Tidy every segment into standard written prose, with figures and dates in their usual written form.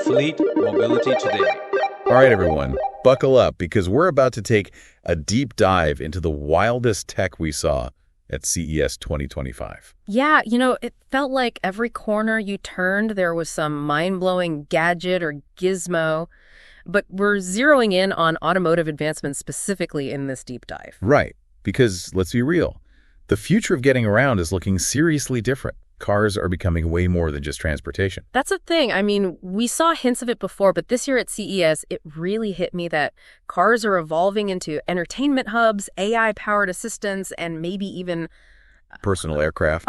Fleet Mobility Today. All right, everyone, buckle up because we're about to take a deep dive into the wildest tech we saw at CES 2025. Yeah, it felt like every corner you turned, there was some mind-blowing gadget or gizmo. But we're zeroing in on automotive advancements specifically in this deep dive. Right, because let's be real, the future of getting around is looking seriously different. Cars are becoming way more than just transportation. That's the thing. I mean, we saw hints of it before, but this year at CES, it really hit me that cars are evolving into entertainment hubs, AI-powered assistants, and maybe even Personal aircraft.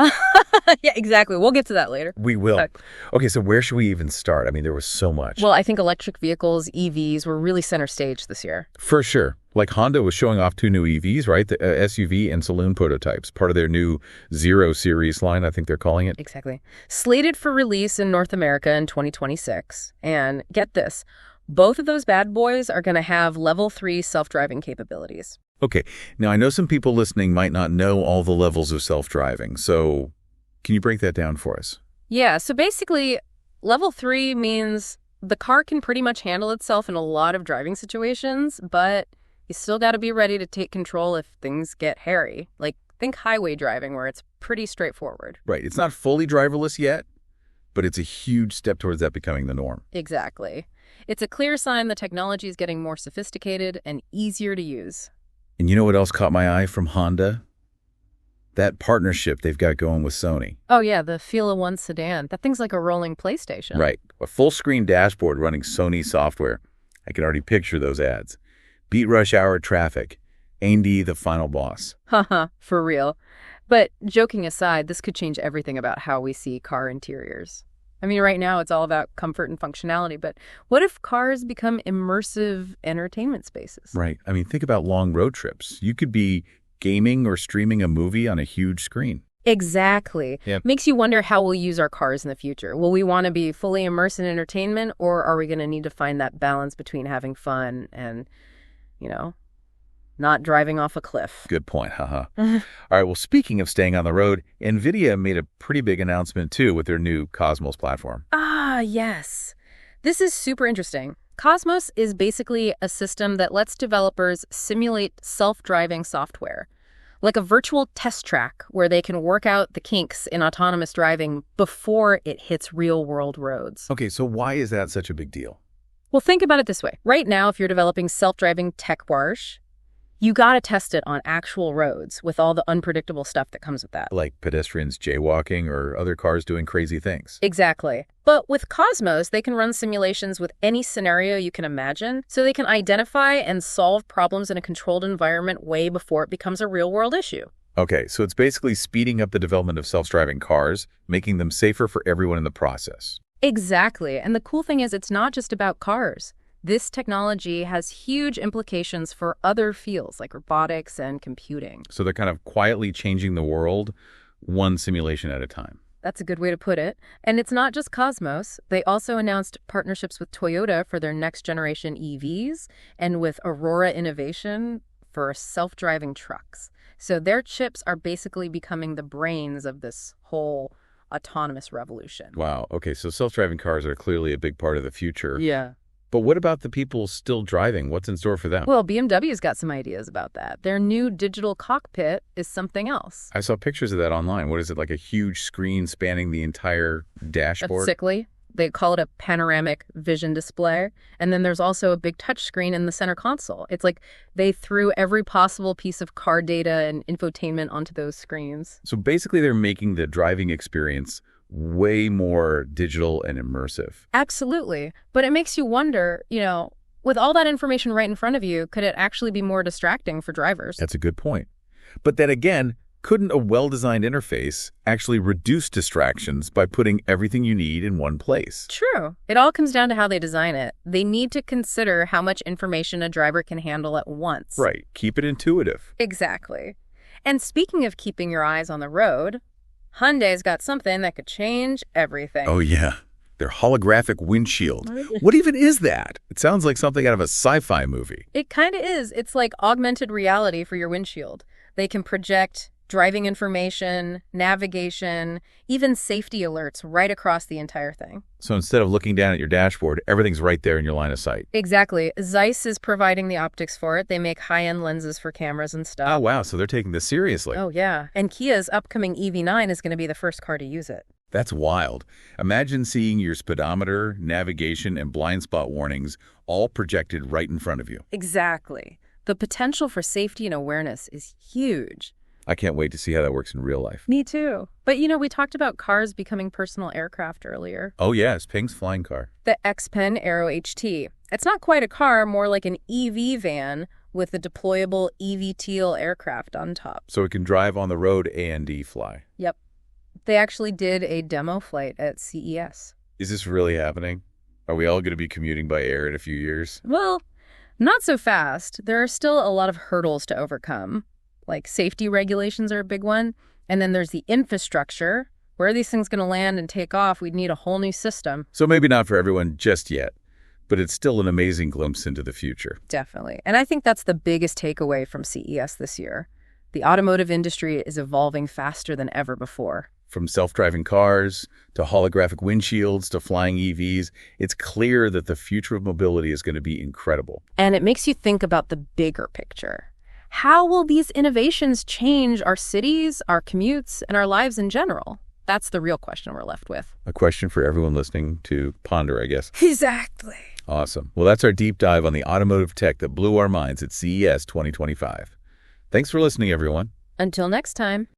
Yeah, exactly. We'll get to that later. We will. Okay, so where should we even start? I mean, there was so much. Well, I think electric vehicles, EVs, were really center stage this year. For sure. Like Honda was showing off 2 new EVs, right? The SUV and saloon prototypes, part of their new Zero Series line, I think they're calling it. Exactly. Slated for release in North America in 2026. And get this, both of those bad boys are going to have level 3 self-driving capabilities. Okay, now I know some people listening might not know all the levels of self-driving, so can you break that down for us? Yeah, so basically, level 3 means the car can pretty much handle itself in a lot of driving situations, but you still got to be ready to take control if things get hairy. Like, think highway driving where it's pretty straightforward. Right, it's not fully driverless yet, but it's a huge step towards that becoming the norm. Exactly. It's a clear sign the technology is getting more sophisticated and easier to use. And you know what else caught my eye from Honda? That partnership they've got going with Sony. Oh, yeah, the Fila One sedan. That thing's like a rolling PlayStation. Right. A full-screen dashboard running Sony software. I can already picture those ads. Beat rush hour traffic. Andy, the final boss. Haha, for real. But joking aside, this could change everything about how we see car interiors. I mean, right now it's all about comfort and functionality, but what if cars become immersive entertainment spaces? Right. I mean, think about long road trips. You could be gaming or streaming a movie on a huge screen. Exactly. Yeah. Makes you wonder how we'll use our cars in the future. Will we want to be fully immersed in entertainment, or are we going to need to find that balance between having fun and, not driving off a cliff? Good point, haha. All right, well, speaking of staying on the road, NVIDIA made a pretty big announcement, too, with their new Cosmos platform. Ah, yes. This is super interesting. Cosmos is basically a system that lets developers simulate self-driving software, like a virtual test track where they can work out the kinks in autonomous driving before it hits real-world roads. Okay, so why is that such a big deal? Well, think about it this way. Right now, if you're developing self-driving tech wash, you got to test it on actual roads with all the unpredictable stuff that comes with that. Like pedestrians jaywalking or other cars doing crazy things. Exactly. But with Cosmos, they can run simulations with any scenario you can imagine, so they can identify and solve problems in a controlled environment way before it becomes a real-world issue. Okay, so it's basically speeding up the development of self-driving cars, making them safer for everyone in the process. Exactly. And the cool thing is it's not just about cars. This technology has huge implications for other fields like robotics and computing. So they're kind of quietly changing the world, one simulation at a time. That's a good way to put it. And it's not just Cosmos. They also announced partnerships with Toyota for their next-generation EVs and with Aurora Innovation for self-driving trucks. So their chips are basically becoming the brains of this whole autonomous revolution. Wow. Okay, so self-driving cars are clearly a big part of the future. Yeah. But what about the people still driving? What's in store for them? Well, BMW's got some ideas about that. Their new digital cockpit is something else. I saw pictures of that online. What is it, like a huge screen spanning the entire dashboard? That's sickly. They call it a panoramic vision display. And then there's also a big touch screen in the center console. It's like they threw every possible piece of car data and infotainment onto those screens. So basically they're making the driving experience way more digital and immersive. Absolutely. But it makes you wonder, with all that information right in front of you, could it actually be more distracting for drivers? That's a good point. But then again, couldn't a well-designed interface actually reduce distractions by putting everything you need in one place? True. It all comes down to how they design it. They need to consider how much information a driver can handle at once. Right. Keep it intuitive. Exactly. And speaking of keeping your eyes on the road, Hyundai's got something that could change everything. Oh, yeah. Their holographic windshield. What even is that? It sounds like something out of a sci-fi movie. It kind of is. It's like augmented reality for your windshield. They can project Driving information, navigation, even safety alerts right across the entire thing. So instead of looking down at your dashboard, everything's right there in your line of sight. Exactly. Zeiss is providing the optics for it. They make high-end lenses for cameras and stuff. Oh, wow. So they're taking this seriously. Oh, yeah. And Kia's upcoming EV9 is going to be the first car to use it. That's wild. Imagine seeing your speedometer, navigation, and blind spot warnings all projected right in front of you. Exactly. The potential for safety and awareness is huge. I can't wait to see how that works in real life. Me too. But we talked about cars becoming personal aircraft earlier. Oh, yes, Ping's flying car. The X-Pen Aero HT. It's not quite a car, more like an EV van with a deployable eVTOL aircraft on top. So it can drive on the road and fly. Yep. They actually did a demo flight at CES. Is this really happening? Are we all going to be commuting by air in a few years? Well, not so fast. There are still a lot of hurdles to overcome. Like safety regulations are a big one. And then there's the infrastructure. Where are these things going to land and take off? We'd need a whole new system. So maybe not for everyone just yet, but it's still an amazing glimpse into the future. Definitely. And I think that's the biggest takeaway from CES this year. The automotive industry is evolving faster than ever before. From self-driving cars to holographic windshields to flying EVs, it's clear that the future of mobility is going to be incredible. And it makes you think about the bigger picture. How will these innovations change our cities, our commutes, and our lives in general? That's the real question we're left with. A question for everyone listening to ponder, I guess. Exactly. Awesome. Well, that's our deep dive on the automotive tech that blew our minds at CES 2025. Thanks for listening, everyone. Until next time.